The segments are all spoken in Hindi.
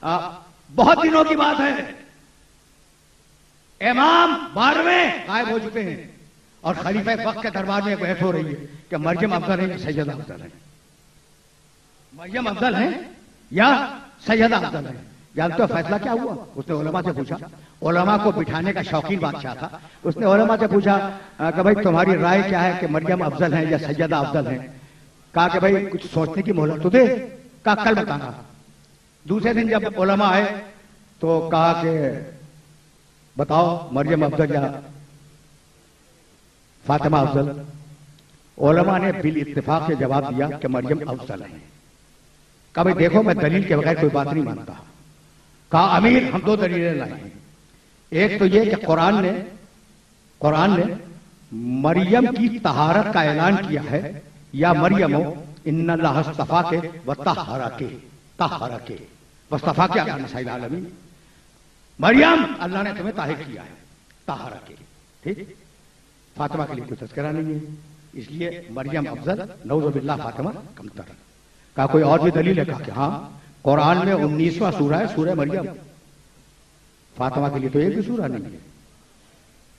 बहुत दिनों की बात है, इमाम 12वें गायब हो चुके हैं और खलीफा वक्त के दरबार में बहस हो रही है कि मरियम अफजल है कि सैयदा अफजल है। मरियम अफजल है या सैयदा अफजल है। जानते हो फैसला क्या हुआ? उसने उलमा से पूछा, उलमा को बिठाने का शौकीन बादशाह था। उसने उलमा से पूछा कि भाई तुम्हारी राय क्या है कि मरियम अफजल है या सैयदा अफजल है। कहा कि भाई कुछ सोचने की मोहलत तो दे। कहा कल बताना। दूसरे दिन जब उलमा आए तो कहा कि बताओ मरियम अफजल या फातिमा अफजल। उलमा ने बिल इत्तेफाक से जवाब दिया कि मरियम अफजल है। कहा भाई देखो मैं दलील के बगैर कोई बात नहीं मानता। कहा अमीर हम दो दलीलें लाए हैं। एक तो ये कि कुरान ने मरियम की तहारत का ऐलान किया है, या मरियमो इन्नल्लाह अस्तफा के व तहरा के वस्तफा के अला निसाइल आलमीन। मरियम अल्लाह ने तुम्हें ताहिर किया है, तहरा के। ठीक, फातिमा के लिए कोई तस्करा नहीं है, इसलिए मरियम अफजल, नऊज़ु बिल्लाह फातिमा कमतर। कहा कोई और भी दलील है? कहा कि हाँ, कुरान में 19वां सूरा है सूरह मरियम। फातिमा के लिए तो एक भी सूरा नहीं है,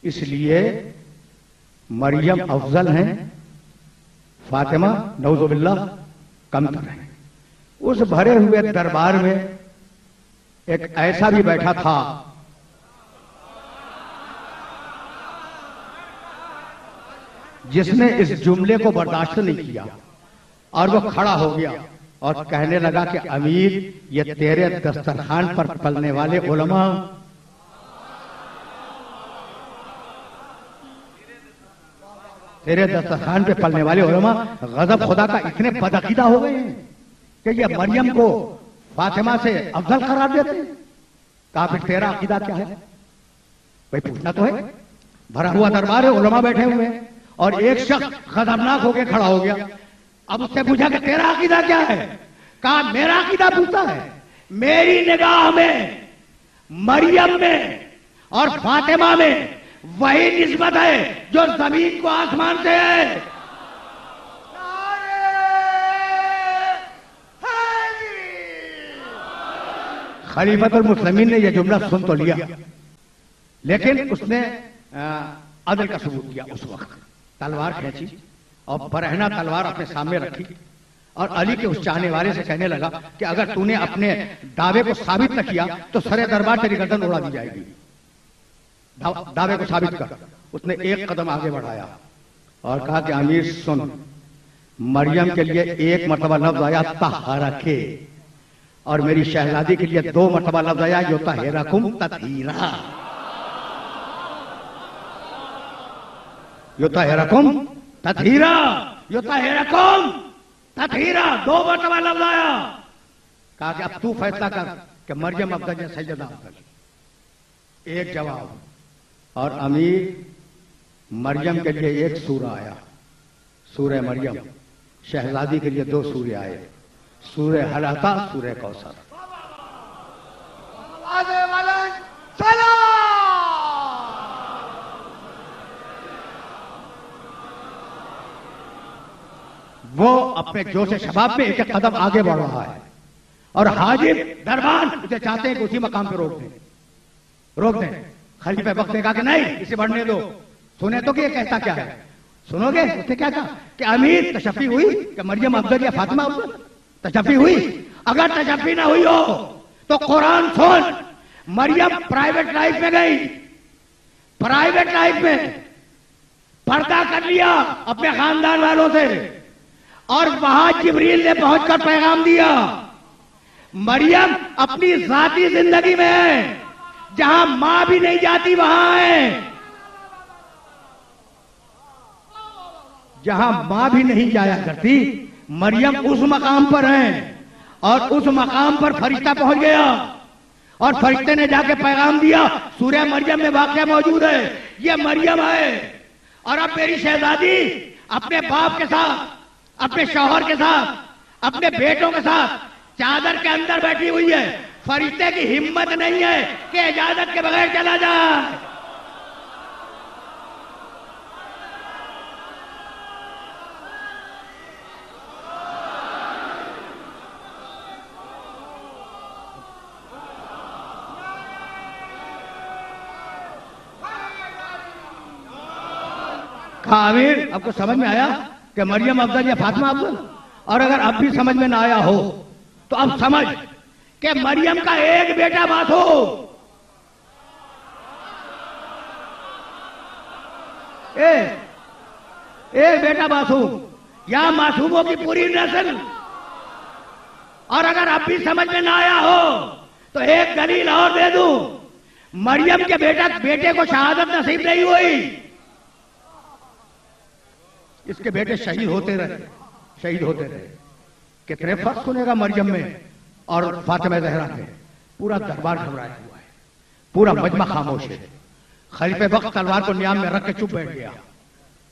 इसलिए मरियम अफजल हैं, फातिमा नऊज़ु बिल्लाह कमतर है। उस भरे हुए दरबार में एक ऐसा भी बैठा था जिसने इस जुमले को बर्दाश्त नहीं किया और वो खड़ा हो गया और कहने लगा कि अमीर ये तेरे दस्तरखान पर पलने वाले उलमा, तेरे दस्तरखान पे पलने वाले उलमा गजब खुदा का इतने बदअकीदा हो गए हैं कि ये मरियम को फातिमा से अफजल करार देते हैं। कहा फिर तेरा अकीदा क्या है? भाई पूछना तो है। भरा हुआ दरबार है, उलमा बैठे हुए हैं और एक शख्स खतरनाक होकर खड़ा हो गया। अब उससे पूछा कि तेरा अकीदा क्या है? कहा मेरा अकीदा पूछता है, मेरी निगाह में मरियम में और फातिमा में वही निस्बत है जो जमीन को आसमान से है। खलीफतुल मुस्लिमीन ने यह जुमला सुन तो लिया, लेकिन उसने अदल का सबूत दिया। उस वक्त तलवार खींची और बरहना तलवार अपने सामने रखी और अली के उस चाहने वाले से कहने लगा कि अगर तूने अपने दावे को साबित न किया तो सरे दरबार तेरी गर्दन उड़ा दी जाएगी। दावे को साबित कर। उसने एक कदम आगे बढ़ाया और कहा कि अमीर सुन, मरियम के लिए एक मरतबा लफ्ज आया तहरा के, और मेरी शहजादी के लिए 2 मरतबा लफ्ज आया यो तहरकुम ततहीरा। यो तहरकुम ततहीरा, यो तहरकुम ततहीरा, 2 मरतबा लफ्ज आया। कहा कि अब तू फैसला कर कि मरियम अफजल या सैयदा अफजल। एक जवाब। और अमीर मरियम के लिए एक सूरा आया, सूरह मरियम। शहजादी के लिए 2 सूरे आए, सूरह हलाता, सूरह कौसर। वो अपने जोश शबाब में एक कदम आगे बढ़ रहा है और हाजिर दरबान उसे चाहते हैं कि उसी मकाम पे रोक दें। खलीफा वक्त ने कहा कि नहीं, इसे बढ़ने दो। सुने तो कि ये कहता क्या है? सुनोगे? उसने क्या कहा कि अमीर तशफ़ी हुई कि मरियम अफजल या फातिमा अफजल? तशफ़ी हुई? अगर तशफ़ी ना हुई हो तो कुरान सुन। मरियम प्राइवेट लाइफ में गई, प्राइवेट लाइफ में पर्दा कर लिया अपने खानदान वालों से, और वहां जिब्रील ने पहुंचकर पैगाम दिया। मरियम अपनी जाती जिंदगी में है, जहां मां भी नहीं जाती वहां है, जहां मां भी नहीं जाया करती, मरियम उस मकाम पर है। और उस मकाम पर फरिश्ता पहुंच गया और फरिश्ते ने जाके पैगाम दिया। सूरह मरियम में वाकया मौजूद है, ये मरियम है और अब मेरी शहजादी अपने बाप के साथ, अपने शौहर के साथ, अपने बेटों के साथ चादर के अंदर बैठी हुई है। फरिश्ते की हिम्मत नहीं है कि इजाजत के बगैर चला जाए। कहा अमीर आपको समझ में आया कि मरियम अफजल या फातिमा अफजल? और अगर अब भी समझ में ना आया हो तो अब समझ कि मरियम का एक बेटा मासूम, एक बेटा मासूम या मासूमों की पूरी नस्ल। और अगर अब भी समझ में ना आया हो तो एक दलील और दे दूं, मरियम के बेटे को शहादत नसीब नहीं हुई, इसके बेटे शहीद होते रहे। कितने फर्क सुनेगा मरियम में और फातिमा ज़हरा में। पूरा दरबार घबराया हुआ है, पूरा मजमा खामोश है। खलीफे वक्त तलवार को नियाम में रख के चुप बैठ गया।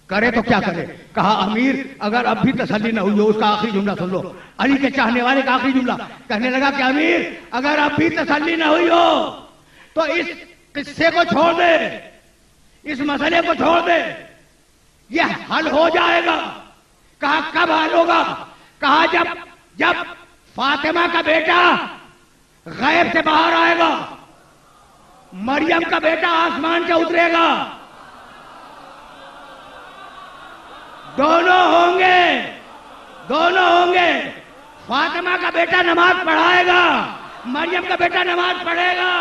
करे तो क्या करे? कहा अमीर अगर अब भी तसल्ली न हुई हो, उसका आखिरी जुमला सुन लो। अली के चाहने वाले का आखिरी जुमला कहने लगा कि अमीर अगर अब भी तसल्ली न हुई हो तो इस किस्से को छोड़ दे, इस मसले को छोड़ दे, यह हल हो जाएगा। कहा कब हल होगा? कहा जब फातिमा का बेटा गैब से बाहर आएगा, मरियम का बेटा आसमान से उतरेगा, दोनों होंगे। फातिमा का बेटा नमाज पढ़ाएगा, मरियम का बेटा नमाज पढ़ेगा।